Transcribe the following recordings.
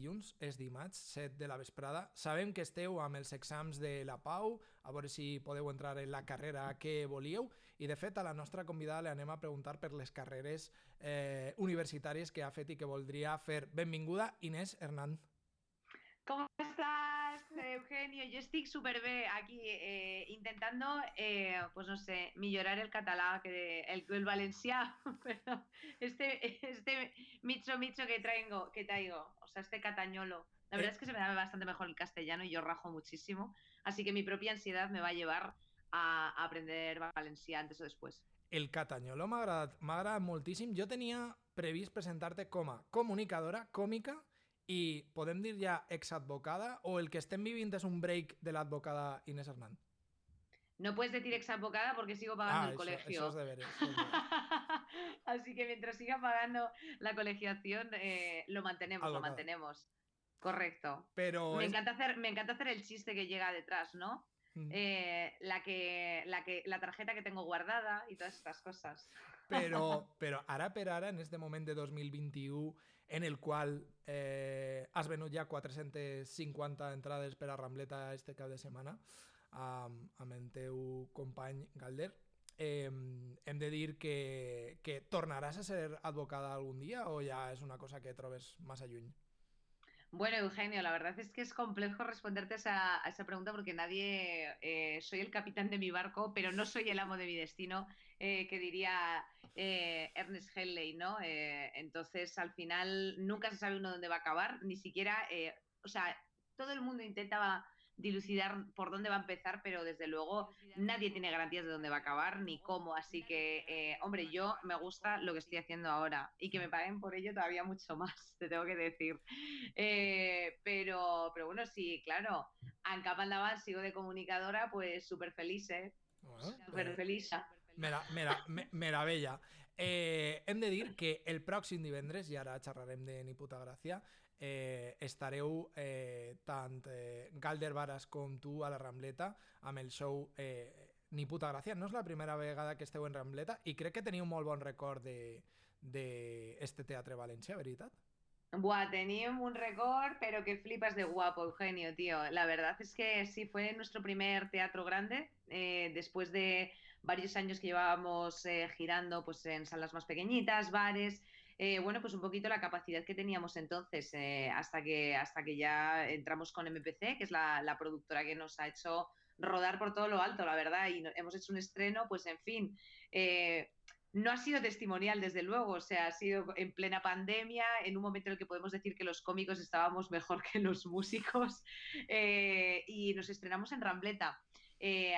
dilluns, és dimarts, 7 de la vesprada. Sabem que esteu amb els exams de la Pau, a veure si podeu entrar en la carrera que volíeu, i de fet a la nostra convidada li anem a preguntar per les carreres universitàries que ha fet i que voldria fer. Benvinguda, Inés Hernán. ¿Cómo estás, Eugenio? Yo estoy súper bien aquí intentando, pues no sé, millorar el catalán, el valencià, pero este micho que traigo, o sea, este catañolo. La verdad es que se me da bastante mejor el castellano y yo rajo muchísimo, así que mi propia ansiedad me va a llevar a aprender valencià antes o después. El Catañolo m'ha agradat moltíssim. Jo tenia previst presentar-te com a comunicadora, còmica, i podem dir ja exadvocada, o el que estem vivint és un break de l'advocada Inés Hernán? No puedes decir exadvocada porque sigo pagando el Això és colegio. deberes. Això és deberes. Así que mientras siga pagando la colegiación, lo mantenemos, lo Advocada. mantenemos. Correcto. Però és... Me encanta hacer el chiste que llega detrás, ¿no? La tarjeta que tengo guardada y todas estas cosas. Però ara per ara, en este moment de 2021, en el qual has venut ja 450 entrades per a Rambleta este cap de setmana amb el teu company Galder, hem de dir que tornaràs a ser advocada algun dia o ja és una cosa que trobes massa lluny? Bueno, Eugenio, la verdad es que es complejo responderte a esa pregunta porque soy el capitán de mi barco, pero no soy el amo de mi destino, que diría Ernest Henley, ¿no? Entonces, al final, nunca se sabe uno dónde va a acabar, ni siquiera, o sea, todo el mundo intentaba dilucidar por dónde va a empezar, pero desde luego nadie tiene garantías de dónde va a acabar ni cómo. Así que, hombre, yo me gusta lo que estoy haciendo ahora y que me paguen por ello todavía mucho más, te tengo que decir. Pero bueno, sí, claro, en cap endavant sigo de comunicadora, pues súper feliç, Bueno, súper feliç. meravella. Hem de dir que el pròxim divendres, i ara xerrarem de Ni puta gràcia, estareu tant Galder Varas com tu a la Rambleta amb el show Ni puta gràcia. No és la primera vegada que esteu en Rambleta i crec que teniu molt bon record d'este teatre valencià, veritat? Buah, teníamos un récord, pero que flipas de guapo, Eugenio, tío. La verdad es que sí, fue nuestro primer teatro grande, después de varios años que llevábamos girando pues, en salas más pequeñitas, bares. Bueno, pues un poquito la capacidad que teníamos entonces, hasta que ya entramos con MPC, que es la productora que nos ha hecho rodar por todo lo alto, la verdad, y hemos hecho un estreno, pues en fin. No ha sido testimonial, desde luego, o sea, ha sido en plena pandemia, en un momento en el que podemos decir que los cómicos estábamos mejor que los músicos, y nos estrenamos en Rambleta,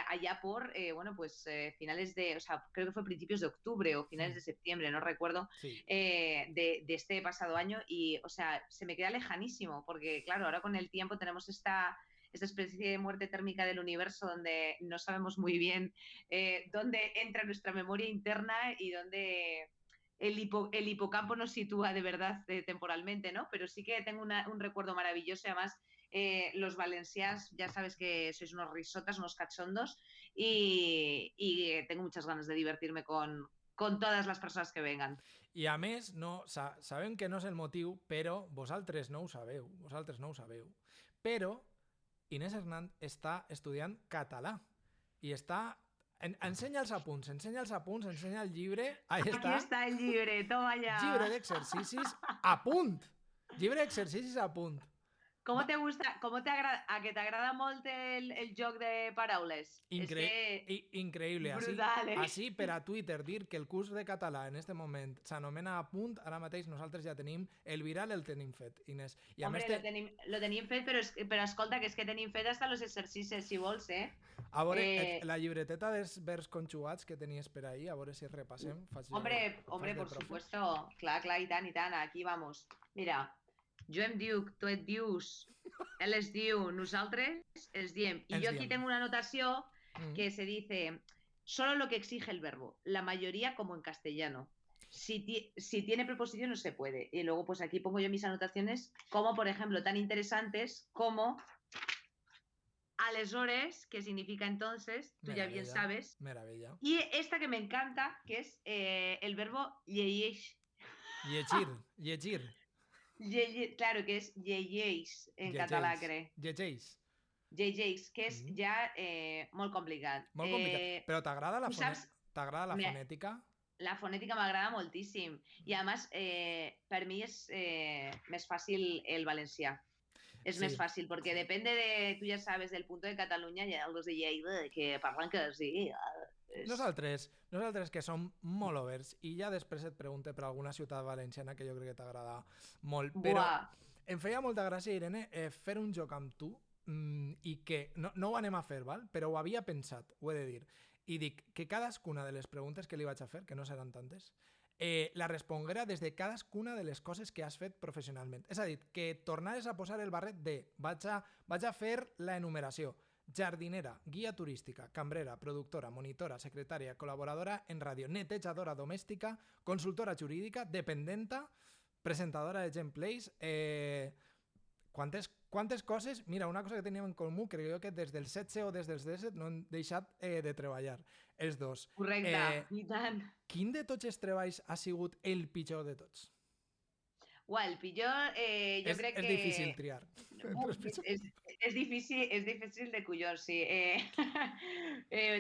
allá por, bueno, pues finales o sea, creo que fue principios de octubre o finales de septiembre, no recuerdo, sí. de este pasado año, y, o sea, se me queda lejanísimo, porque, claro, ahora con el tiempo tenemos esta especie de muerte térmica del universo donde no sabemos muy bien dónde entra nuestra memoria interna y dónde el hipocampo nos sitúa de verdad temporalmente, ¿no? Pero sí que tengo un recuerdo maravilloso y además los valencians ya sabes que sois unos risotas, unos cachondos y tengo muchas ganas de divertirme con todas les persones que vengan. I a més, no, sabem que no és el motiu, però vosaltres no ho sabeu. Però Inés Hernán està estudiant català i està... Ensenya els apunts, ensenya el llibre. Aquí està el llibre, toma ya. Llibre d'exercicis a punt. Llibre d'exercicis a punt. ¿Cómo te gusta? ¿Cómo te agrada? ¿A que te agrada molt el joc de paraules? Increïble. Brutal, Així per a Twitter dir que el curs de català en este moment s'anomena a punt, ara mateix nosaltres ja tenim el viral, el tenim fet, Inés. I hombre, lo tenim fet, però escolta, que és que tenim fet hasta los exercicis, si vols, A veure, la llibreteta dels verbs conjugats que tenies per ahí, a veure si repassem. Hombre, por supuesto. Clar, i tant, aquí vamos. Mira, jo em diu, tu et dius, él es diu, nosaltres els diem. Y yo aquí tengo una anotación que se dice, solo lo que exige el verbo, la mayoría como en castellano. Si tiene preposición no se puede. Y luego pues aquí pongo yo mis anotaciones como, por ejemplo, tan interesantes como aleshores, que significa entonces, tú ya bien sabes. Maravilla. Y esta que me encanta, que es el verbo llegir. Llegir. Claro, que és lleieix en català, Llegeix. crec. Llegeix. Lleieix, que és Mm. ja molt complicat. Molt complicat. Però t'agrada Tu saps, t'agrada la me, fonètica? la fonètica m'agrada moltíssim i a més per mi és més fàcil el valencià. Es Sí. más fácil, porque depende de, tú ya sabes, del punto de Cataluña, y los de Lleida que parlan que sí. Nosaltres que som molt overs i ja després et pregunte per alguna ciutat valenciana que jo crec que t'agrada molt, però Buah, em feia molta gràcia, Irene, fer un joc amb tu i que no ho anem a fer, val? Però ho havia pensat, ho he de dir, i dic que cadascuna de les preguntes que li vaig a fer, que no seran tantes, la responguera des de cadascuna de les coses que has fet professionalment. És a dir, que tornares a posar el barret de vaig a fer la enumeració. Jardinera, guia turística, cambrera, productora, monitora, secretària, col·laboradora en ràdio, netejadora domèstica, consultora jurídica, dependenta, presentadora de gameplays, quantes coses... Mira, una cosa que teníem en comú, crec jo que des del 16 o des dels 17 no hem deixat de treballar, els dos. correcte, i tant. Quin de tots els treballs ha sigut el pitjor de tots? Uau, el pitjor, jo crec És que... difícil triar. Es difícil de collons, sí.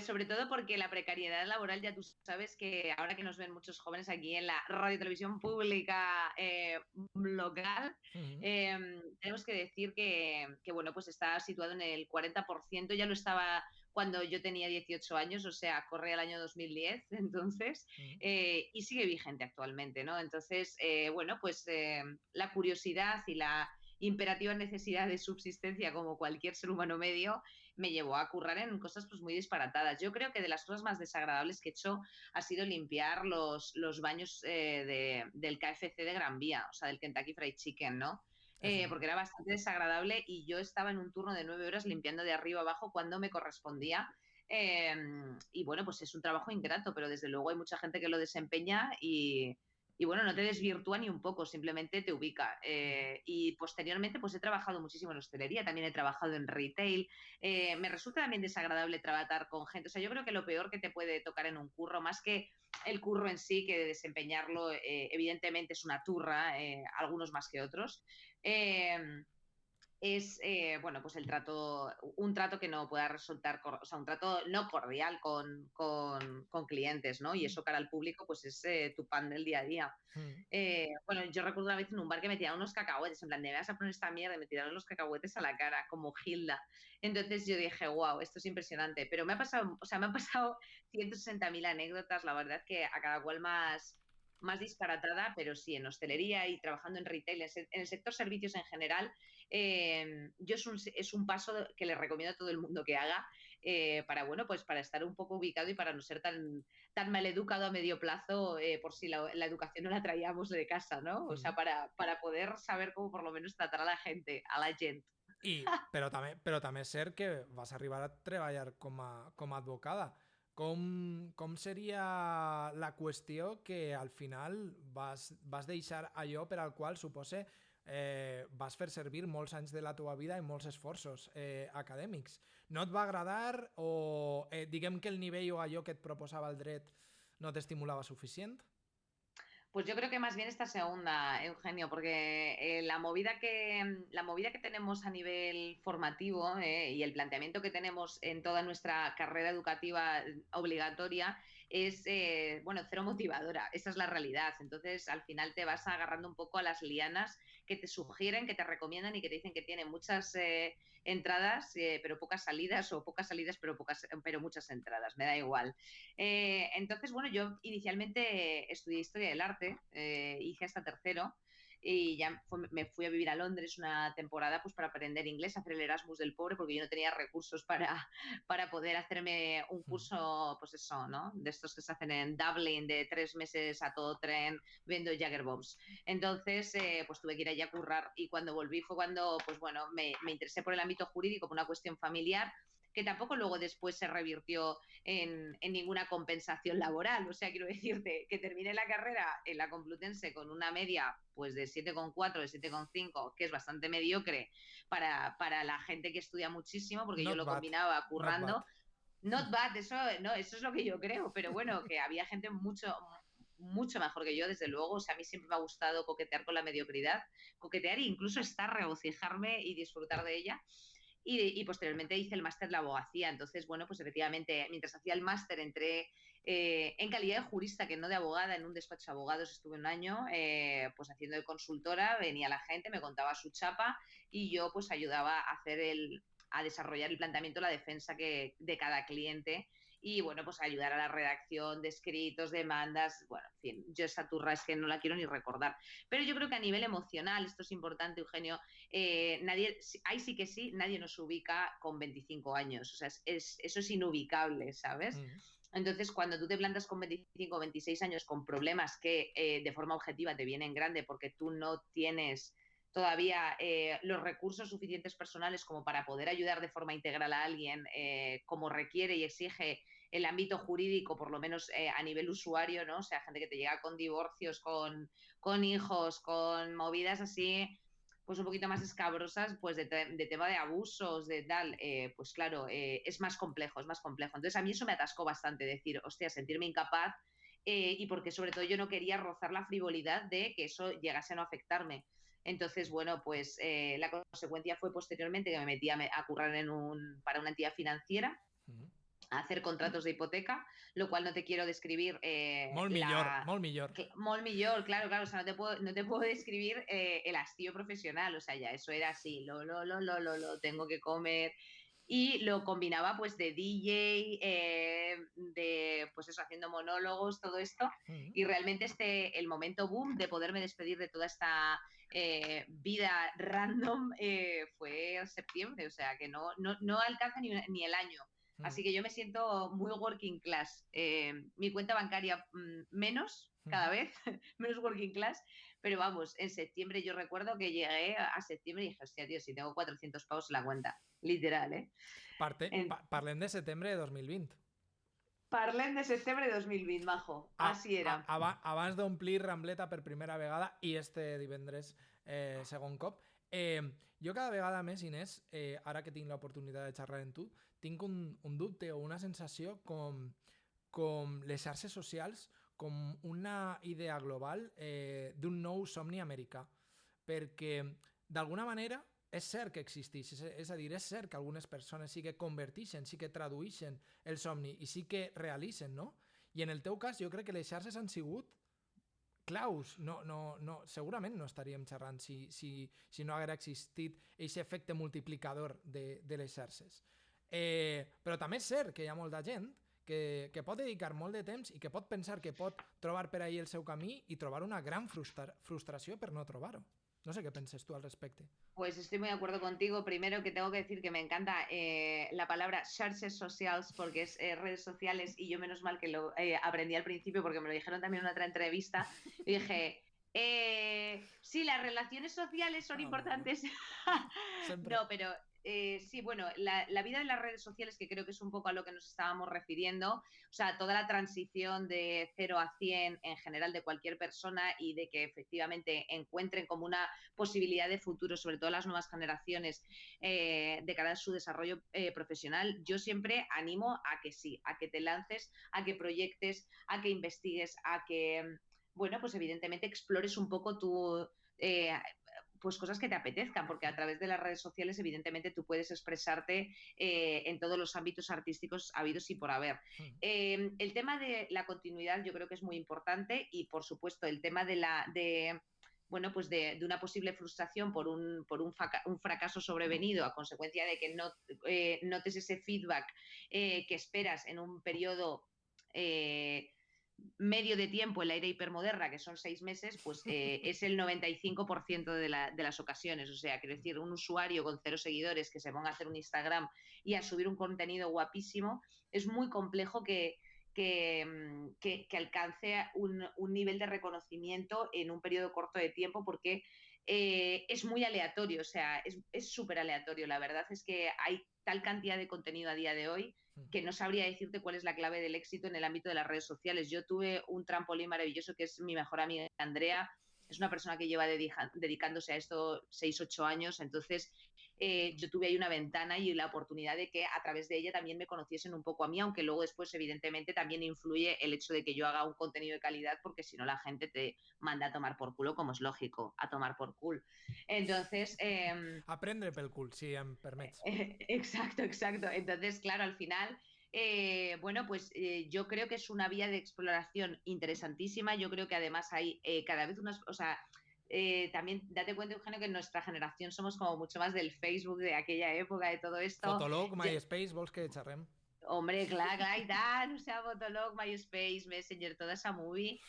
Sobre todo porque la precariedad laboral, ya tú sabes que ahora que nos ven muchos jóvenes aquí en la radio televisión pública local, tenemos que decir que, bueno, pues está situado en el 40%, ya lo estaba cuando yo tenía 18 años, o sea, corre el año 2010, entonces, y sigue vigente actualmente, ¿no? Entonces, bueno, pues la curiosidad y la imperativa necesidad de subsistencia como cualquier ser humano medio me llevó a currar en cosas pues muy disparatadas. Yo creo que de las cosas más desagradables que he hecho ha sido limpiar los baños del KFC de Gran Vía, o sea, del Kentucky Fried Chicken, ¿no? Porque era bastante desagradable y yo estaba en un turno de 9 horas limpiando de arriba abajo cuando me correspondía. Y bueno, pues es un trabajo ingrato, pero desde luego hay mucha gente que lo desempeña y bueno, no te desvirtúa ni un poco, simplemente te ubica. Y posteriormente, pues he trabajado muchísimo en hostelería, también he trabajado en retail. Me resulta también desagradable trabajar con gente. O sea, yo creo que lo peor que te puede tocar en un curro, más que el curro en sí, que de desempeñarlo, evidentemente es una turra, algunos más que otros. Es bueno, pues un trato que no pueda resultar, o sea, un trato no cordial con clientes, ¿no? Y eso cara al público, pues es tu pan del día a día. Bueno, yo recuerdo una vez en un bar que me tiraron unos cacahuetes, en plan, de me vas a poner esta mierda, y me tiraron los cacahuetes a la cara, como Hilda. Entonces yo dije, wow, esto es impresionante. Pero me ha pasado, o sea, me han pasado 160.000 anécdotas, la verdad que a cada cual más disparatada, pero sí, en hostelería y trabajando en retail, en el sector servicios en general, yo es un paso que le recomiendo a todo el mundo que haga para, bueno, pues para estar un poco ubicado y para no ser tan mal educado a medio plazo por si la educación no la traíamos de casa, ¿no? O sea, para poder saber cómo por lo menos tratar a la gente, a la gent. Però també és cert que vas arribar a treballar com a advocada. Com seria la qüestió que al final vas deixar allò per al qual suposa vas fer servir molts anys de la teva vida i molts esforços acadèmics? No et va agradar o diguem que el nivell o allò que et proposava el dret no t'estimulava suficient? Pues yo creo que más bien esta segunda, Eugenio, porque la movida que tenemos a nivel formativo y el planteamiento que tenemos en toda nuestra carrera educativa obligatoria es, bueno, cero motivadora. Esa es la realidad. Entonces, al final te vas agarrando un poco a las lianas que te sugieren, que te recomiendan y que te dicen que tienen muchas entradas, pero pocas salidas, o pocas salidas, pero muchas entradas. Me da igual. Entonces, bueno, yo inicialmente estudié Historia del Arte, hice hasta tercero y ya me fui a vivir a Londres una temporada pues para aprender inglés, hacer el Erasmus del pobre porque yo no tenía recursos para poder hacerme un curso, pues eso, ¿no? De estos que se hacen en Dublin de 3 meses a todo tren viendo Jagger Bombs. Entonces, pues tuve que ir allá a currar y cuando volví fue cuando, pues bueno, me interesé por el ámbito jurídico, por una cuestión familiar que tampoco luego después se revirtió en ninguna compensación laboral. O sea, quiero decirte que terminé la carrera en la Complutense con una media pues de 7,4, de 7,5, que es bastante mediocre para la gente que estudia muchísimo, porque yo lo combinaba currando. Not bad, eso es lo que yo creo, pero bueno, que había gente mucho mejor que yo, desde luego. O sea, a mí siempre me ha gustado coquetear con la mediocridad, coquetear e incluso estar, regocijarme y disfrutar de ella. Y posteriormente hice el máster de la abogacía. Entonces, bueno, pues efectivamente, mientras hacía el máster entré en calidad de jurista, que no de abogada, en un despacho de abogados estuve un año, pues haciendo de consultora, venía la gente, me contaba su chapa y yo pues ayudaba a desarrollar el planteamiento, la defensa de cada cliente y bueno, pues ayudar a la redacción de escritos, demandas, bueno, en fin, yo esa turra es que no la quiero ni recordar. Pero yo creo que a nivel emocional, esto es importante, Eugenio, ahí sí que sí, nadie nos ubica con 25 años, o sea, eso es inubicable, ¿sabes? Mm. Entonces, cuando tú te plantas con 25 o 26 años con problemas que de forma objetiva te vienen grande porque tú no tienes todavía los recursos suficientes personales como para poder ayudar de forma integral a alguien como requiere y exige el ámbito jurídico, por lo menos a nivel usuario, ¿no? O sea, gente que te llega con divorcios, con hijos, con movidas así, pues un poquito más escabrosas, pues de tema de abusos, de tal, pues claro, es más complejo, es más complejo. Entonces a mí eso me atascó bastante, decir, hostia, sentirme incapaz y porque sobre todo yo no quería rozar la frivolidad de que eso llegase a no afectarme. Entonces, bueno, pues la consecuencia fue posteriormente que me metí a currar para una entidad financiera, Mm. a hacer contratos de hipoteca, lo cual no te quiero describir Molt millor, molt millor. Molt millor, claro, claro, o sea, no te puedo describir el hastío profesional, o sea, ya eso era así, lo tengo que comer, y lo combinaba pues de DJ, de pues eso, haciendo monólogos, todo esto, Mm. y realmente el momento boom de poderme despedir de toda esta vida random fue en septiembre, o sea, que no alcanza ni el año. Mm. Así que yo me siento muy working class. Mi cuenta bancaria menos, cada vez, menos working class. Pero vamos, en septiembre yo recuerdo que llegué a septiembre y dije, hostia, tío, si tengo 400 pavos en la cuenta. Literal, ¿eh? Parlem de setembre de 2020. Parlem de septiembre de 2020, majo. Así era. Abans d'omplir Rambleta per primera vegada i este divendres segon cop. Jo cada vegada més, Inés, ara que tinc l'oportunitat de xerrar amb tu, tinc un dubte o una sensació com les xarxes socials com una idea global d'un nou somni americà. Perquè, d'alguna manera, és cert que existeix, és a dir, és cert que algunes persones sí que converteixen, sí que tradueixen el somni i sí que realitzen, no? I en el teu cas jo crec que les xarxes han sigut claus. Segurament no estaríem xerrant si no haguera existit aquest efecte multiplicador de les xarxes. Però també és cert que hi ha molta gent que pot dedicar molt de temps i que pot pensar que pot trobar per ahí el seu camí i trobar una gran frustració per no trobar-ho. No sé qué penses tú al respecto. Pues estoy muy de acuerdo contigo. Primero que tengo que decir que me encanta la palabra xarxes socials porque es redes sociales y yo menos mal que lo aprendí al principio porque me lo dijeron también en otra entrevista y dije, sí, las relaciones sociales son importantes. No, pero sí, bueno, la vida de las redes sociales, que creo que es un poco a lo que nos estábamos refiriendo, o sea, toda la transición de 0 a 100 en general de cualquier persona y de que efectivamente encuentren como una posibilidad de futuro, sobre todo las nuevas generaciones, de cara a su desarrollo profesional, yo siempre animo a que sí, a que te lances, a que proyectes, a que investigues, a que, bueno, pues evidentemente explores un poco pues cosas que te apetezcan, porque a través de las redes sociales evidentemente tú puedes expresarte en todos los ámbitos artísticos habidos y por haber. El tema de la continuidad yo creo que es muy importante y por supuesto el tema bueno, pues de una posible frustración por un fracaso sobrevenido a consecuencia de que no notes ese feedback que esperas en un periodo medio de tiempo en la era hipermoderna, que son 6 meses, pues es el 95% de las ocasiones. O sea, quiero decir, un usuario con 0 seguidores que se ponga a hacer un Instagram y a subir un contenido guapísimo, es muy complejo que alcance un nivel de reconocimiento en un periodo corto de tiempo porque es muy aleatorio, o sea, es súper aleatorio. La verdad es que hay tal cantidad de contenido a día de hoy que no sabría decirte cuál es la clave del éxito en el ámbito de las redes sociales. Yo tuve un trampolín maravilloso que es mi mejor amiga Andrea, es una persona que lleva dedicándose a esto 6-8 años, entonces yo tuve ahí una ventana y la oportunidad de que a través de ella también me conociesen un poco a mí, aunque luego después evidentemente también influye el hecho de que yo haga un contenido de calidad, porque si no la gente te manda a tomar por culo, como es lógico, a tomar por culo. Entonces, Aprendre pel cul, si em permets. exacto, exacto. Entonces, claro, al final, bueno, pues yo creo que es una vía de exploración interesantísima. Yo creo que además hay cada vez unas, o sea, también date cuenta, Eugenio, que en nuestra generación somos como mucho más del Facebook de aquella época, de todo esto. Fotolog, Ya, MySpace, vols que xerrem? hombre, claro, claro, y tal, o sea, Fotolog, MySpace, Messenger, toda esa movie,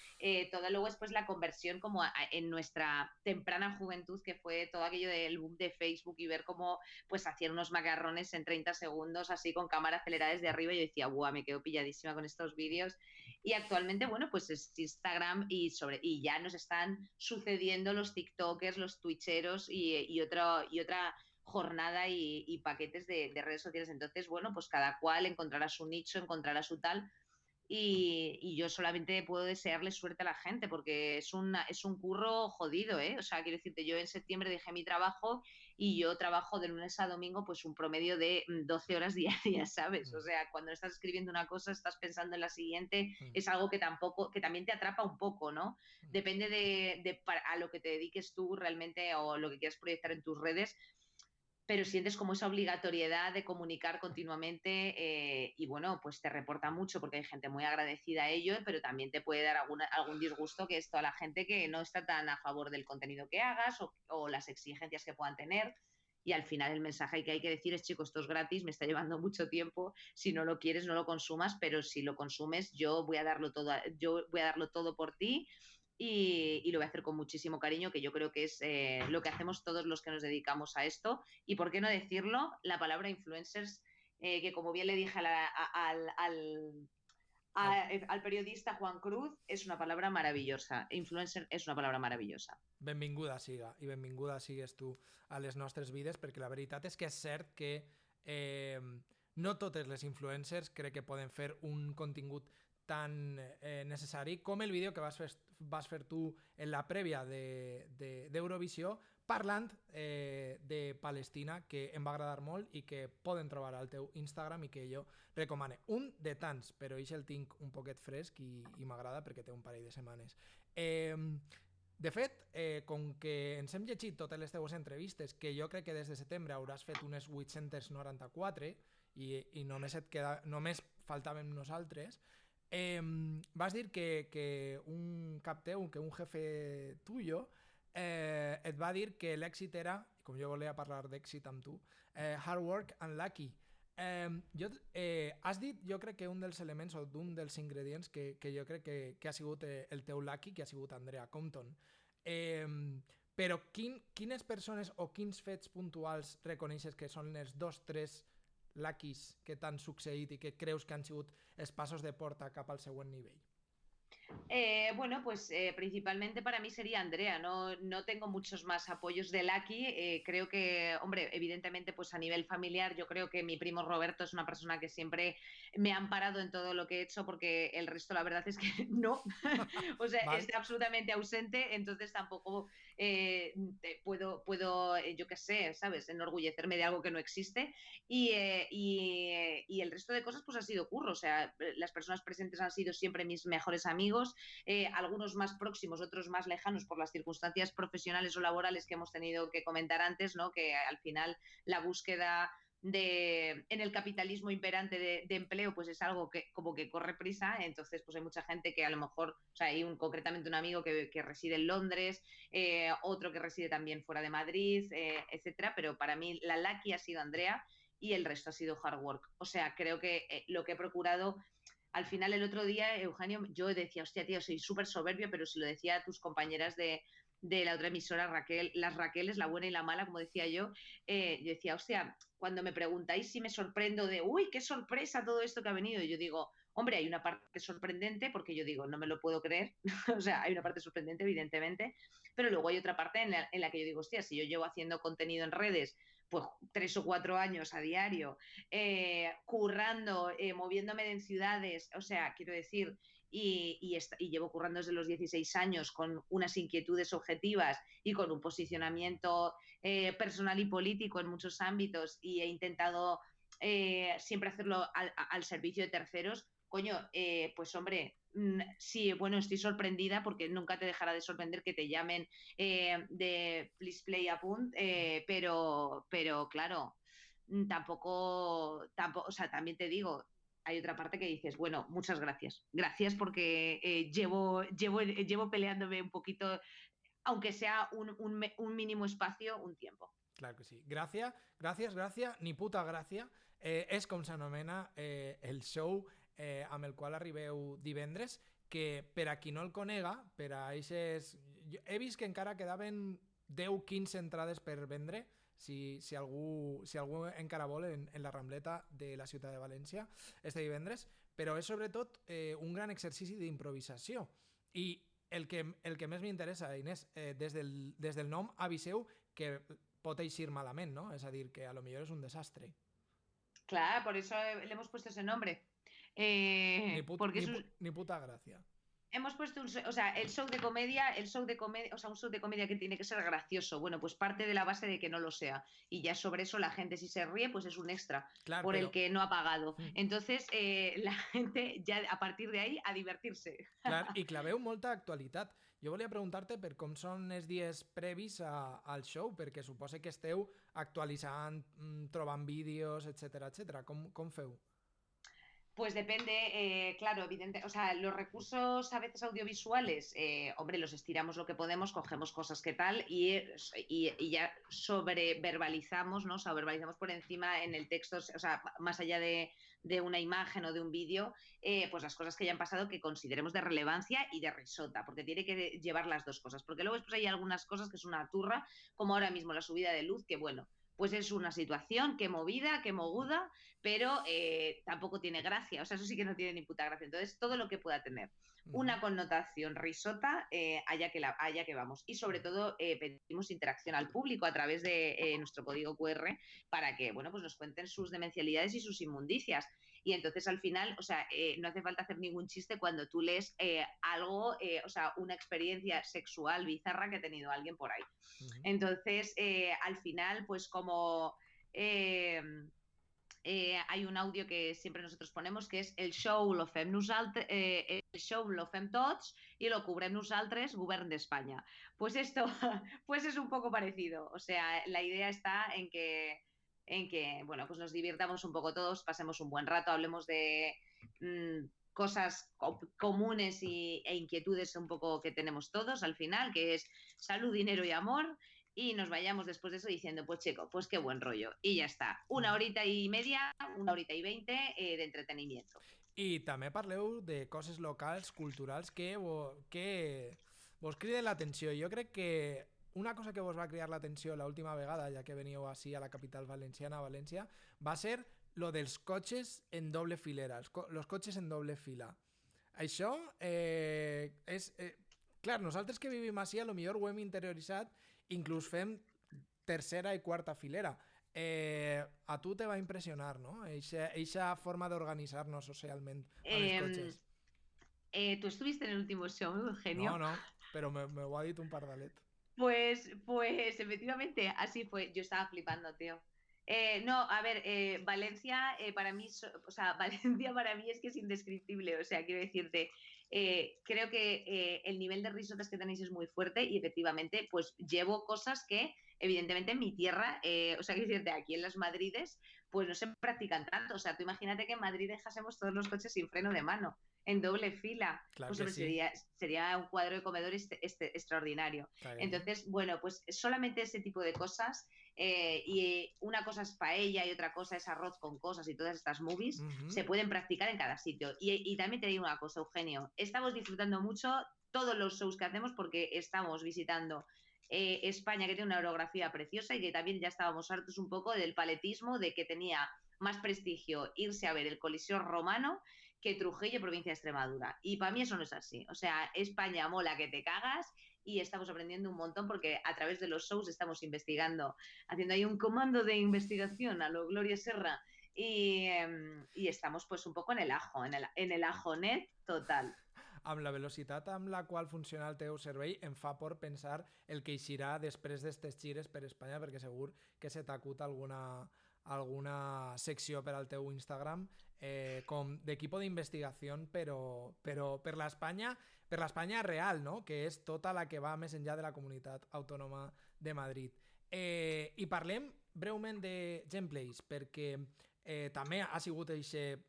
todo luego después la conversión como en nuestra temprana juventud, que fue todo aquello del boom de Facebook y ver cómo pues hacían unos macarrones en 30 segundos, así con cámara acelerada desde arriba, y yo decía, buah, me quedo pilladísima con estos vídeos, y actualmente, bueno, pues es Instagram y ya nos están sucediendo los TikTokers, los Twitcheros y otra jornada y paquetes de redes sociales. Entonces, bueno, pues cada cual encontrará su nicho, encontrará su tal. Y yo solamente puedo desearle suerte a la gente porque es un curro jodido, ¿eh? O sea, quiero decirte, yo en septiembre dejé mi trabajo y yo trabajo de lunes a domingo pues un promedio de 12 horas diarias, ¿sabes? O Mm, sea, cuando estás escribiendo una cosa, estás pensando en la siguiente, mm, es algo que tampoco, que también te atrapa un poco, ¿no? mm. Depende a lo que te dediques tú realmente o lo que quieras proyectar en tus redes, pero sientes como esa obligatoriedad de comunicar continuamente y bueno, pues te reporta mucho porque hay gente muy agradecida a ello, pero también te puede dar algún disgusto, que es toda la gente que no está tan a favor del contenido que hagas o las exigencias que puedan tener. Y al final el mensaje que hay que decir es, chicos, esto es gratis, me está llevando mucho tiempo, si no lo quieres no lo consumas, pero si lo consumes yo voy a darlo todo, yo voy a darlo todo por ti y lo voy a hacer con muchísimo cariño, que yo creo que es lo que hacemos todos los que nos dedicamos a esto. Y por qué no decirlo, la palabra influencers, que como bien le dije Al, al periodista Juan Cruz, es una palabra maravillosa. Influencer es una palabra maravillosa. benvinguda siga, i benvinguda sigues tu a les nostres vides, perquè la veritat és que és cert que eh, no totes les influencers crec que poden fer un contingut tan necessari com el vídeo que vas fer tu en la prèvia d'Eurovisió parlant de Palestina, que em va agradar molt i que poden trobar al teu Instagram i que jo recomane. Un de tants, però això el tinc un poquet fresc i m'agrada perquè té un parell de setmanes. De fet, com que ens hem llegit totes les teues entrevistes, que jo crec que des de setembre hauràs fet unes 894 i només faltàvem nosaltres, vas dir que un cap teu, que un jefe tuyo, et va dir que l'èxit era, com jo volia parlar d'èxit amb tu, hard work and lucky. Has dit, jo crec que un dels elements o d'un dels ingredients que jo crec que ha sigut el teu lucky, que ha sigut Andrea Compton. Però quines persones o quins fets puntuals reconeixes que són els 2-3 luckys que t'han succeït i que creus que han sigut els passos de porta cap al següent nivell? Bueno, pues principalmente para mí sería Andrea, no, no tengo muchos más apoyos de Lucky, creo que, hombre, evidentemente pues a nivel familiar yo creo que mi primo Roberto es una persona que siempre me ha amparado en todo lo que he hecho porque el resto la verdad es que no, o sea, Val? está absolutamente ausente, entonces tampoco puedo yo qué sé, ¿sabes?, enorgullecerme de algo que no existe y el resto de cosas pues ha sido curro, o sea, las personas presentes han sido siempre mis mejores amigos, algunos más próximos, otros más lejanos por las circunstancias profesionales o laborales que hemos tenido que comentar antes, ¿no? Que al final la búsqueda en el capitalismo imperante de empleo pues es algo que como que corre prisa, entonces pues hay mucha gente que a lo mejor, o sea, hay concretamente un amigo que reside en Londres, otro que reside también fuera de Madrid, etcétera, pero para mí la lucky ha sido Andrea y el resto ha sido hard work, o sea, creo que lo que he procurado al final el otro día, Eugenio, yo decía, hostia, tío, soy súper soberbio, pero se lo decía a tus compañeras de la otra emisora, Raquel, las Raqueles, la buena y la mala, como decía yo decía, hostia, cuando me preguntáis si me sorprendo de, uy, qué sorpresa todo esto que ha venido, yo digo, hombre, hay una parte sorprendente, porque yo digo, no me lo puedo creer, o sea, hay una parte sorprendente, evidentemente, pero luego hay otra parte en la que yo digo, hostia, si yo llevo haciendo contenido en redes, pues 3 o 4 años a diario, currando, moviéndome en ciudades, o sea, quiero decir, y llevo currando desde los 16 años con unas inquietudes objetivas y con un posicionamiento personal y político en muchos ámbitos y he intentado siempre hacerlo al servicio de terceros, coño, pues hombre, sí, bueno, estoy sorprendida porque nunca te dejará de sorprender que te llamen de Please Play a Punt, pero claro, tampoco, o sea, también te digo, hay otra parte que dices, bueno, muchas gracias. Gracias porque llevo peleándome un poquito, aunque sea un mínimo espacio, un tiempo. Clar que sí. Gràcia, ni puta gràcia. És com s'anomena el show amb el qual arribeu divendres, que per a qui no el conega, per a eixes... He vist que encara quedaven 10-15 entrades per vendre, si algú encara vol, en la Rambleta de la ciutat de València este divendres, però és sobretot un gran exercici d'improvisació. I el que més m'interessa, Inés, des del nom aviseu que pot eixir malament, ¿no? És a dir, que a lo millor és un desastre. Claro, por eso le hemos puesto ese nombre. Porque ni puta gracia. Hemos puesto o sea, el show de comedia, o sea, un show de comedia que tiene que ser gracioso. Bueno, pues parte de la base de que no lo sea. Y ya sobre eso la gente, si se ríe, pues es un extra Clar, por però... el que no ha pagado. Entonces, la gente, ya a partir de ahí, a divertirse. Clar, i claveu molta actualitat. Jo volia preguntar-te per com són els dies previs al show, perquè suposo que esteu actualitzant, trobant vídeos, etc. Com feu? Pues depende, claro, evidente, o sea, los recursos a veces audiovisuales, hombre, los estiramos lo que podemos, cogemos cosas que tal y ya sobreverbalizamos, ¿no? O sea, verbalizamos por encima en el texto, o sea, más allá de una imagen o de un vídeo, pues las cosas que hayan pasado que consideremos de relevancia y de risota, porque tiene que llevar las dos cosas, porque luego después hay algunas cosas que es una turra, como ahora mismo la subida de luz, que bueno, pues es una situación que movida, que moguda, pero tampoco tiene gracia, o sea, eso sí que no tiene ni puta gracia. Entonces, todo lo que pueda tener una connotación risota, allá que vamos. Y sobre todo, pedimos interacción al público a través de nuestro código QR para que, bueno, pues nos cuenten sus demencialidades y sus inmundicias. Y entonces al final, o sea, no hace falta hacer ningún chiste cuando tú lees algo, o sea, una experiencia sexual bizarra que ha tenido alguien por ahí. Entonces, al final, pues como... hay un audio que siempre nosotros ponemos que és el show lo fem tots y lo cobrem nosaltres, govern d'Espanya. Pues esto pues es un poco parecido. O sea, la idea está en que bueno, pues nos divirtamos un poco todos, pasemos un buen rato, hablemos de cosas comunes e inquietudes un poco que tenemos todos al final, que es salud, dinero y amor. Y nos vayamos después de eso diciendo, pues chico, pues qué buen rollo. Y ya está. 1 horita y media, 1 horita y 20 de entretenimiento. I també parleu de coses locals, culturals, que vos criden l'atenció. Jo crec que una cosa que vos va cridar l'atenció l'última vegada, ja que veníeu així a la capital valenciana, a València, va ser lo dels cotxes en doble filera, los cotxes en doble fila. Això és... clar, nosaltres que vivim així, a lo millor ho hem interioritzat, inclús fem tercera i quarta filera. A tu te va impressionar, ¿no? Esa forma de organizarnos socialment a los coches. ¿Tú estuviste en el último show, Eugenio? No, pero me ho ha dit un pardalet. Pues efectivamente, así fue. Yo estaba flipando, tío. No, a ver, Valencia para mí, o sea, Valencia para mí es que es indescriptible. O sea, quiero decirte, creo que el nivel de risotas que tenéis es muy fuerte y efectivamente, pues llevo cosas que evidentemente en mi tierra, o sea, quiero decirte, aquí en las Madrides, pues no se practican tanto. O sea, tú imagínate que en Madrid dejásemos todos los coches sin freno de mano, en doble fila. Claro, pues sí. sería un cuadro de comedor extraordinario. Entonces, bueno, pues solamente ese tipo de cosas. Y una cosa es paella y otra cosa es arroz con cosas y todas estas movies se pueden practicar en cada sitio. Y también te digo una cosa, Eugenio, estamos disfrutando mucho todos los shows que hacemos porque estamos visitando España, que tiene una orografía preciosa y que también ya estábamos hartos un poco del paletismo, de que tenía más prestigio irse a ver el Coliseo Romano que Trujillo, provincia de Extremadura. Y para mí eso no es así. O sea, España mola que te cagas y estamos aprendiendo un montón porque a través de los shows estamos investigando, haciendo ahí un comando de investigación a lo Gloria Serra y estamos pues un poco en el ajo, en el ajonet total. amb la velocitat amb la qual funciona el teu cervell em fa por pensar el que eixirà després d'estes gires per Espanya, perquè segur que se t'acut alguna secció per al teu Instagram com d'equipo d'investigació però per l'Espanya real, no? Que és tota la que va més enllà de la comunitat autònoma de Madrid. I parlem breument de Gameplays, perquè també ha sigut aquest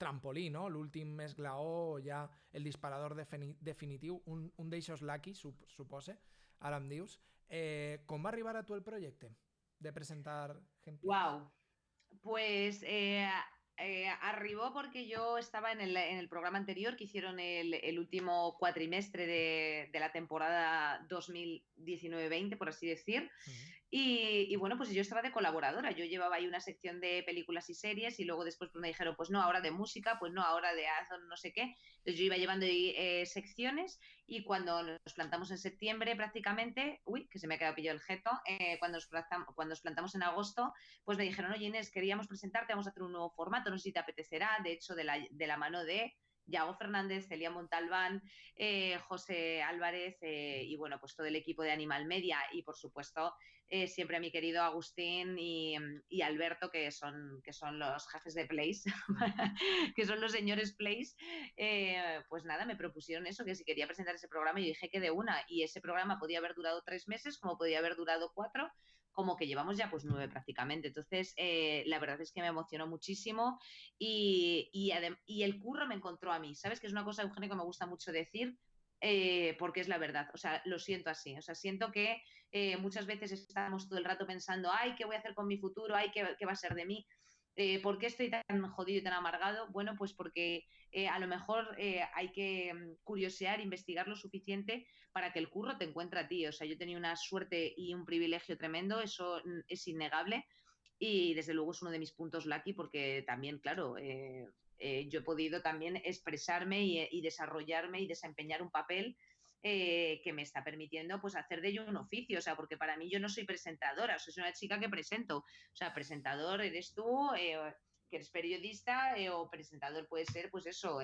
trampolí, no? L'últim esglaó, ja el disparador definitiu, un d'eixos lucky, supose, ara em dius. Com va arribar a tu el projecte de presentar Gameplays? Wow, pues arribó porque yo estaba en el programa anterior que hicieron el último cuatrimestre de la temporada 2019-20, por así decir. Y bueno, pues yo estaba de colaboradora, yo llevaba ahí una sección de películas y series y luego después pues me dijeron, pues no, ahora de música, pues no, ahora de no sé qué. Entonces yo iba llevando secciones y cuando nos plantamos en septiembre prácticamente, uy, que se me ha quedado pillado el jeto, cuando nos plantamos en agosto, pues me dijeron, oye Inés, queríamos presentarte, vamos a hacer un nuevo formato, no sé si te apetecerá, de hecho de la mano de Yago Fernández, Celia Montalbán, José Álvarez y bueno, pues todo el equipo de Animal Media y por supuesto siempre a mi querido Agustín y Alberto, que son los jefes de Place, que son los señores Place, pues nada, me propusieron eso, que si quería presentar ese programa, y yo dije que de una, y ese programa podía haber durado 3 meses, como podía haber durado 4, como que llevamos ya pues 9 prácticamente. Entonces, la verdad es que me emocionó muchísimo y el curro me encontró a mí, ¿sabes? Que es una cosa, Eugenio, que me gusta mucho decir, porque es la verdad, o sea, lo siento así, o sea, siento que muchas veces estamos todo el rato pensando, ay, ¿qué voy a hacer con mi futuro? Ay, ¿qué va a ser de mí? ¿Por qué estoy tan jodido y tan amargado? Bueno, pues porque a lo mejor hay que curiosear, investigar lo suficiente para que el curro te encuentre a ti. O sea, yo tenía una suerte y un privilegio tremendo, eso es innegable y desde luego es uno de mis puntos lucky porque también, claro, yo he podido también expresarme y desarrollarme y desempeñar un papel que me está permitiendo pues hacer de ello un oficio, o sea, porque para mí yo no soy presentadora, soy una chica que presento, o sea, presentador eres tú, que eres periodista o presentador puede ser, pues eso,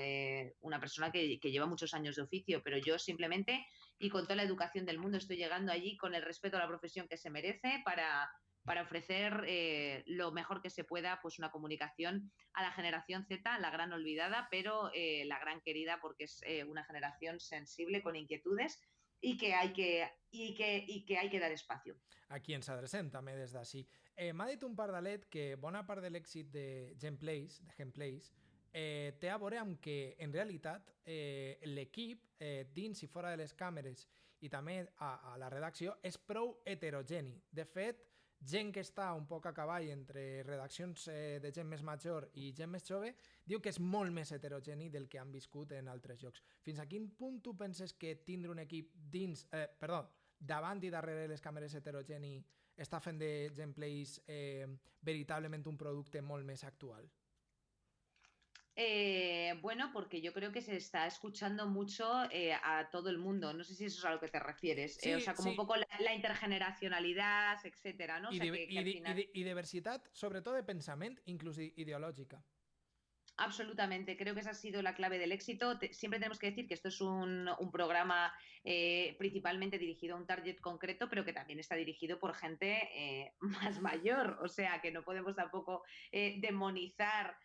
una persona que lleva muchos años de oficio, pero yo simplemente y con toda la educación del mundo estoy llegando allí con el respeto a la profesión que se merece para ofrecer lo mejor que se pueda, pues una comunicación a la generación Z, la gran olvidada, pero la gran querida porque es una generación sensible, con inquietudes y que hay que dar espacio. A qui ens adrecem també des d'ací. M'ha dit un pardalet que bona part de l'èxit de Gameplays, té a veure amb que en realitat l'equip dins i fora de les càmeres i també a la redacció és prou heterogeni. De fet, gent que està un poc a cavall entre redaccions de gent més major i gent més jove diu que és molt més heterogeni del que han viscut en altres llocs. Fins a quin punt tu penses que tindre un equip davant i darrere les càmeres heterogeni està fent de Gameplays veritablement un producte molt més actual? Bueno, porque yo creo que se está escuchando mucho a todo el mundo. No sé si eso es a lo que te refieres. Sí, o sea, como sí. un poco la intergeneracionalidad, etcétera, ¿no? O sea, que al final... I diversitat, sobretot de pensament, inclús ideològica. Absolutamente, creo que esa ha sido la clave del éxito. Siempre tenemos que decir que esto es un programa principalmente dirigido a un target concreto, pero que también está dirigido por gente más mayor. O sea, que no podemos tampoco demonizar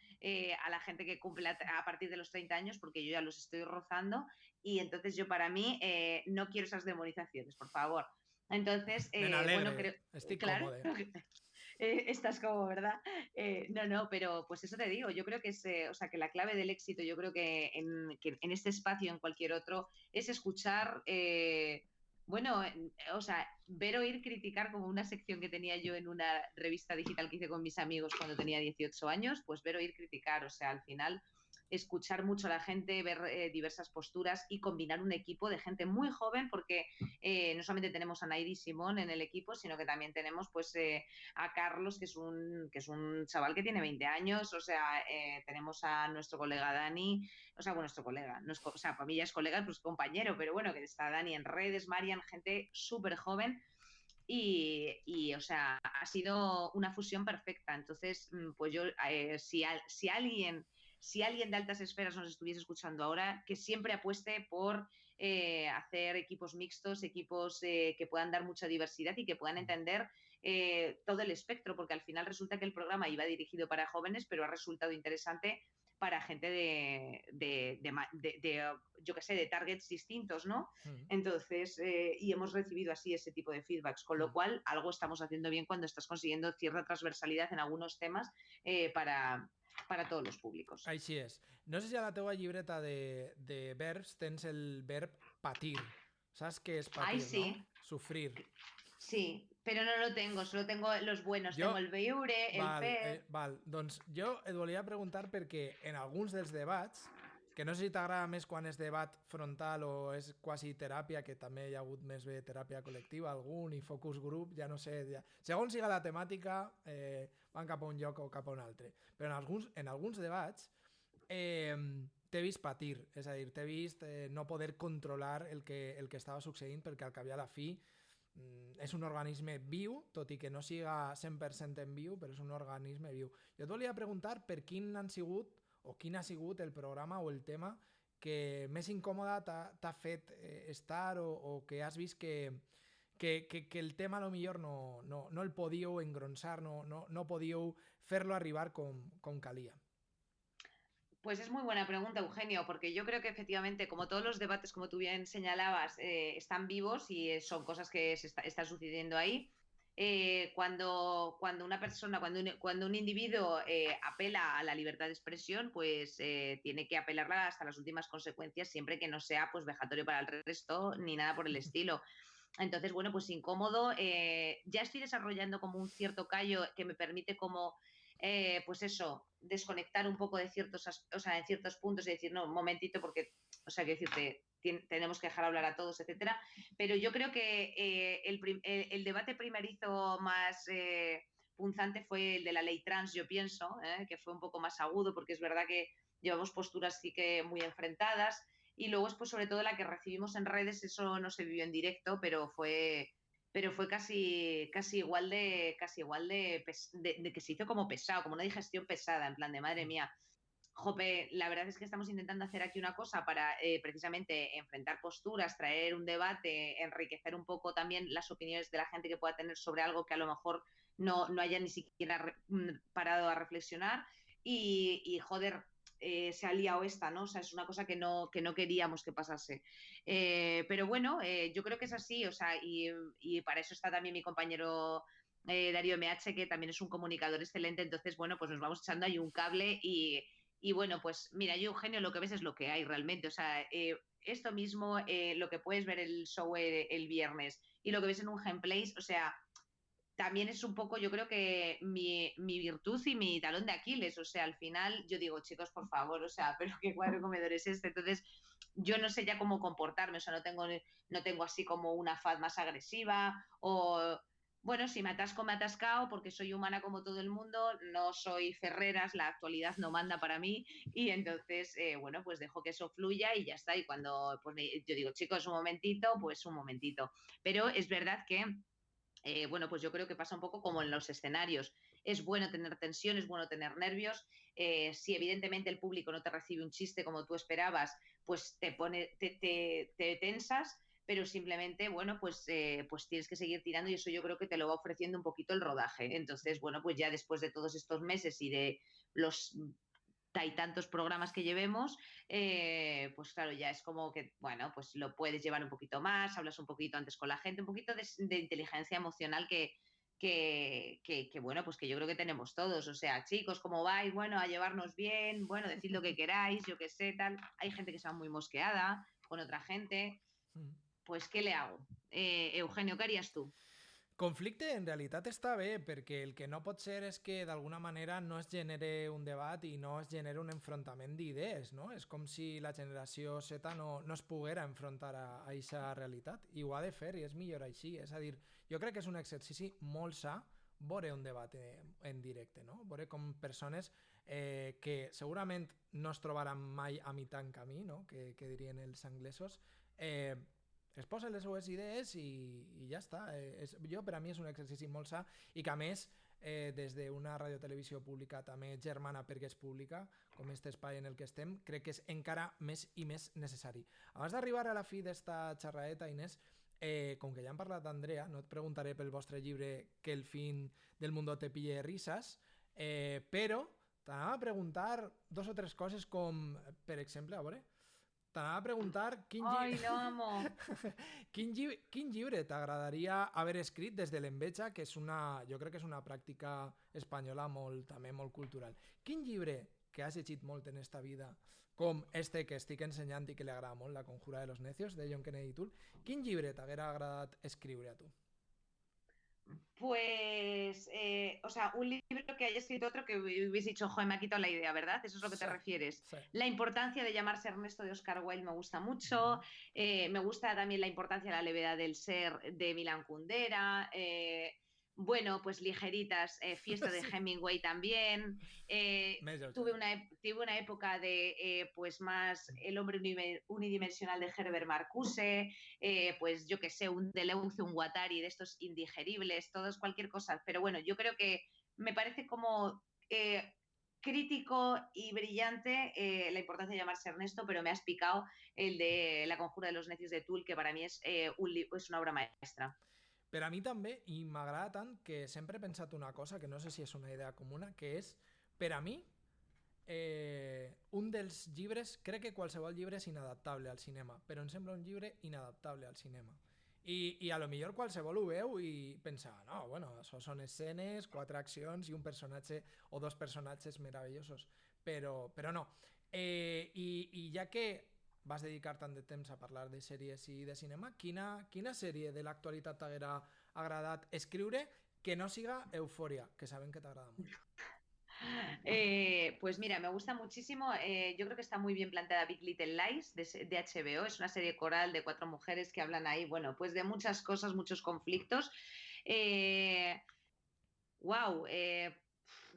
a la gente que cumple a partir de los 30 años, porque yo ya los estoy rozando. Y entonces yo para mí no quiero esas demonizaciones, por favor. Entonces, bueno, creo... Estic claro, còmode. Estás como, ¿verdad? No, pero pues eso te digo, yo creo que es, o sea, que la clave del éxito, yo creo que en este espacio, en cualquier otro, es escuchar, bueno, o sea, ver, oír, criticar, como una sección que tenía yo en una revista digital que hice con mis amigos cuando tenía 18 años, pues ver, oír, criticar, o sea, al final escuchar mucho a la gente, ver diversas posturas y combinar un equipo de gente muy joven, porque no solamente tenemos a Nairi y Simón en el equipo, sino que también tenemos pues a Carlos, que es un chaval que tiene 20 años, o sea, tenemos a nuestro colega Dani, o sea, bueno, nuestro colega, no es, o sea, para mí ya es colega, pues compañero, pero bueno, que está Dani en redes, Marian, gente súper joven. O sea, ha sido una fusión perfecta. Entonces, pues yo, si alguien si alguien de altas esferas nos estuviese escuchando ahora, que siempre apueste por hacer equipos mixtos, equipos que puedan dar mucha diversidad y que puedan entender todo el espectro, porque al final resulta que el programa iba dirigido para jóvenes, pero ha resultado interesante para gente yo qué sé, de targets distintos, ¿no? Entonces, y hemos recibido así ese tipo de feedbacks, con lo cual algo estamos haciendo bien cuando estás consiguiendo cierta transversalidad en algunos temas para todos los públicos. Així és. No sé si a la teua llibreta de verbs tens el verb patir. Saps què és patir, Ay, sí. no? Sufrir. Sí, pero no lo tengo, solo tengo los buenos. Tengo el veure, el fer... Val, doncs jo et volia preguntar perquè en alguns dels debats, que no sé si t'agrada més quan és debat frontal o és quasi teràpia, que també hi ha hagut més bé teràpia col·lectiva, algun, i focus group, ja no sé, ja... segons siga la temàtica, van cap a un lloc o cap a un altre. Però en alguns debats t'he vist patir, és a dir, t'he vist no poder controlar el que estava succeint, perquè al cap i a la fi és un organisme viu, tot i que no siga 100% en viu, però és un organisme viu. Jo et volia preguntar per quin han sigut o quin ha sigut el programa o el tema que més incòmode t'ha fet estar o que has vist que el tema a lo millor no el podíeu engronsar, no podíeu fer-lo arribar com calia. Pues es muy buena pregunta, Eugenio, porque yo creo que efectivamente, como todos los debates, como tú bien señalabas, están vivos y son cosas que están sucediendo ahí. Cuando una persona, cuando un individuo apela a la libertad de expresión, pues tiene que apelarla hasta las últimas consecuencias, siempre que no sea pues vejatorio para el resto ni nada por el estilo. Entonces, bueno, pues incómodo. Ya estoy desarrollando como un cierto callo que me permite como pues eso, desconectar un poco de ciertos, o sea, en ciertos puntos y decir, no, un momentito, porque, o sea, que decirte, tenemos que dejar hablar a todos, etcétera. Pero yo creo que el debate primerizo más punzante fue el de la ley trans, yo pienso, que fue un poco más agudo, porque es verdad que llevamos posturas sí que muy enfrentadas. Y luego, pues, sobre todo la que recibimos en redes, eso no se vivió en directo, pero fue casi igual de que se hizo como pesado, como una digestión pesada, en plan de madre mía. Jope, la verdad es que estamos intentando hacer aquí una cosa para precisamente enfrentar posturas, traer un debate, enriquecer un poco también las opiniones de la gente que pueda tener sobre algo que a lo mejor no haya ni siquiera parado a reflexionar y joder, se ha liado esta, ¿no? O sea, es una cosa que no queríamos que pasase. Pero bueno, yo creo que es así, o sea, y para eso está también mi compañero Darío MH, que también es un comunicador excelente, entonces, bueno, pues nos vamos echando ahí un cable y bueno, pues mira, yo, Eugenio, lo que ves es lo que hay realmente, o sea, esto mismo, lo que puedes ver el show el viernes y lo que ves en un gameplay, o sea, también es un poco, yo creo que mi virtud y mi talón de Aquiles. O sea, al final yo digo, chicos, por favor, o sea, pero qué cuadro comedor es este. Entonces, yo no sé ya cómo comportarme, o sea, no tengo así como una faz más agresiva o, bueno, si me atasco, me he atascado porque soy humana como todo el mundo, no soy Ferreras, la actualidad no manda para mí y entonces, bueno, pues dejo que eso fluya y ya está. Y cuando pues, yo digo, chicos, un momentito, pues un momentito. Pero es verdad que bueno, pues yo creo que pasa un poco como en los escenarios. Es bueno tener tensión, es bueno tener nervios. Si evidentemente el público no te recibe un chiste como tú esperabas, pues te tensas, pero simplemente, bueno, pues tienes que seguir tirando y eso yo creo que te lo va ofreciendo un poquito el rodaje. Entonces, bueno, pues ya después de todos estos meses y de los hay tantos programas que llevemos, pues claro, ya es como que, bueno, pues lo puedes llevar un poquito más, hablas un poquito antes con la gente, un poquito de inteligencia emocional bueno, pues que yo creo que tenemos todos. O sea, chicos, ¿cómo vais? Bueno, a llevarnos bien, bueno, decid lo que queráis, yo qué sé, tal. Hay gente que se va muy mosqueada con otra gente. Pues, ¿qué le hago? Eugenio, ¿qué harías tú? Conflicte en realitat està bé, perquè el que no pot ser és que d'alguna manera no es genere un debat i no es genere un enfrontament d'idees, no? És com si la generació Z no es poguera enfrontar a aquesta realitat i ho ha de fer i és millor així. És a dir, jo crec que és un exercici molt sa veure un debat en directe, no? Veure com persones que segurament no es trobaran mai a mitjà en camí, no? Que dirien els anglesos, es posen les seues idees i ja està. Per a mi és un exercici molt sa i que a més des d'una radiotelevisió pública també germana perquè és pública, com aquest espai en el que estem, crec que és encara més i més necessari. Abans d'arribar a la fi d'esta xerradeta, Inés, com que ja hem parlat d'Andrea, no et preguntaré pel vostre llibre Que el fin del mundo te pille risas, però t'anava a preguntar dos o tres coses com, per exemple, a veure, t'anava a preguntar Ai, lo amo. quin llibre t'agradaria haver escrit des de l'enveja, que és jo crec que és una pràctica espanyola també molt cultural. Quin llibre que has llegit molt en esta vida, com este que estic ensenyant i que li agrada molt, La conjura de los necios, de John Kennedy Toole, quin llibre t'haguera agradat escriure a tu? Pues, o sea, un libro que haya escrito otro que hubiese dicho, joder, me ha quitado la idea, ¿verdad? Eso es lo que te refieres. Sí. La importancia de llamarse Ernesto de Oscar Wilde me gusta mucho. Me gusta también la importancia de la levedad del ser de Milan Kundera. Bueno, pues ligeritas, Fiesta de Hemingway también. Tuve una época de, pues más El hombre unidimensional de Herbert Marcuse, pues yo que sé, un Deleuze, un Guattari, de estos indigeribles, todos cualquier cosa. Pero bueno, yo creo que me parece como crítico y brillante la importancia de llamarse Ernesto, pero me has picado el de La conjura de los necios de Toole, que para mí es una obra maestra. Per a mi també, i m'agrada tant que sempre he pensat una cosa, que no sé si és una idea comuna, que és, per a mi, un dels llibres, crec que qualsevol llibre és inadaptable al cinema, però em sembla un llibre inadaptable al cinema. I a lo millor qualsevol ho veu i pensa, no, bueno, això són escenes, 4 accions i un personatge o 2 personatges meravellosos, però no. I ja que vas dedicar tant de temps a parlar de sèries i de cinema, quina sèrie de l'actualitat t'haguera agradat escriure que no siga Eufòria, que sabem que t'agrada molt? Pues mira, me gusta muchísimo. Yo creo que está muy bien planteada Big Little Lies de HBO. Es una serie coral de 4 mujeres que hablan ahí, bueno, pues de muchas cosas, muchos conflictos. Wow,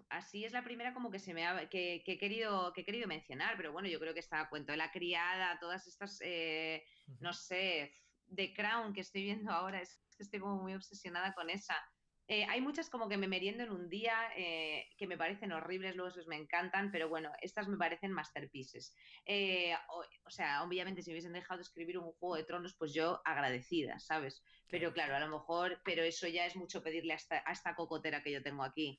así es la primera como que que he querido mencionar, pero bueno, yo creo que está Cuento de la criada, todas estas, no sé, The Crown que estoy viendo ahora, es que estoy como muy obsesionada con esa. Hay muchas como que me meriendo en un día, que me parecen horribles, luego esos me encantan, pero bueno, estas me parecen masterpieces. O sea, obviamente si me hubiesen dejado de escribir un Juego de Tronos, pues yo agradecida, ¿sabes? Pero claro, a lo mejor, pero eso ya es mucho pedirle a esta cocotera que yo tengo aquí,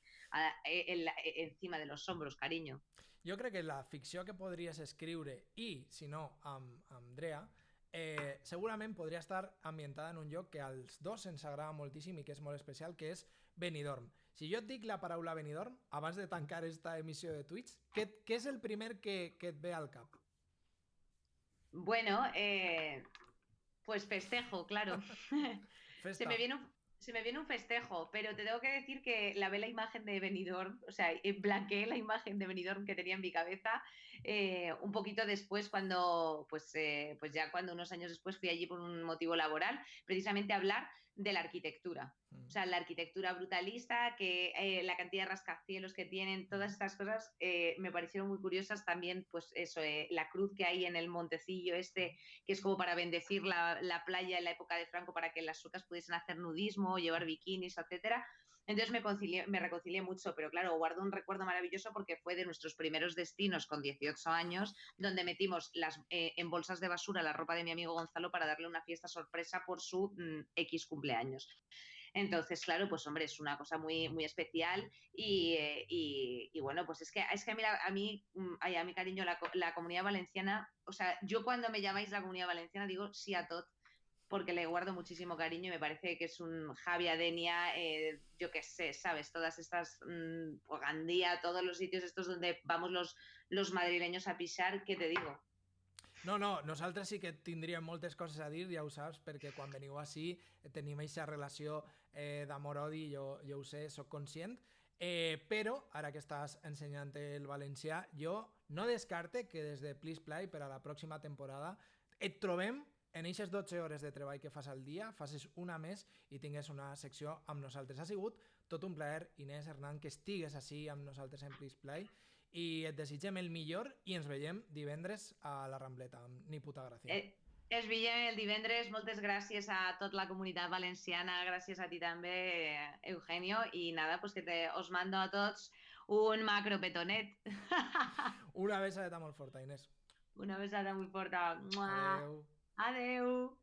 encima de los hombros, cariño. Jo crec que la ficció que podries escriure i, si no, amb Andrea, segurament podria estar ambientada en un lloc que als dos ens agrada moltíssim i que és molt especial, que és Benidorm. Si jo et dic la paraula Benidorm, abans de tancar esta emissió de Twitch, què és el primer que et ve al cap? Bueno, pues festejo, claro. Festa. Se me viene un festejo, pero te tengo que decir que lavé la imagen de Benidorm, o sea, blanqueé la imagen de Benidorm que tenía en mi cabeza un poquito después cuando, pues ya cuando unos años después fui allí por un motivo laboral, precisamente a hablar de la arquitectura. O sea, la arquitectura brutalista, que la cantidad de rascacielos que tienen, todas estas cosas me parecieron muy curiosas. También, pues eso, la cruz que hay en el montecillo este, que es como para bendecir la playa en la época de Franco para que las suecas pudiesen hacer nudismo, llevar bikinis, etcétera. Entonces me reconcilié mucho, pero claro, guardo un recuerdo maravilloso porque fue de nuestros primeros destinos con 18 años, donde metimos en bolsas de basura la ropa de mi amigo Gonzalo para darle una fiesta sorpresa por su X cumpleaños. Entonces, claro, pues hombre, es una cosa muy, muy especial y bueno, pues es que a mí cariño, la Comunidad Valenciana, o sea, yo cuando me llamáis la Comunidad Valenciana digo sí a tot, porque le guardo muchísimo cariño y me parece que es un Javi Adenia, yo qué sé, ¿sabes? Todas estas, Gandía, todos los sitios estos donde vamos los madrileños a pisar, ¿qué te digo? No, nosaltres sí que tindríem moltes coses a dir, ja ho saps, perquè quan veniu així tenim aquesta relació d'amor-odi, jo ho sé, sóc conscient, però ara que estàs ensenyant el valencià, jo no descarte que des de Please Play per a la pròxima temporada et trobem en aquestes 12 hores de treball que fas al dia, facis una més i tingues una secció amb nosaltres. Ha sigut tot un plaer, Inés Hernán, que estigues així amb nosaltres en Please Play i et desitgem el millor i ens veiem divendres a la Rambleta. Ni puta gràcia. Es veiem el divendres. Moltes gràcies a tota la comunitat valenciana, gràcies a ti també, Eugenio, i nada, pues os mando a tots un macro petonet. Una besadeta molt forta, Inés. Una besada muy forta. ¡Mua! Adeu. Adeu.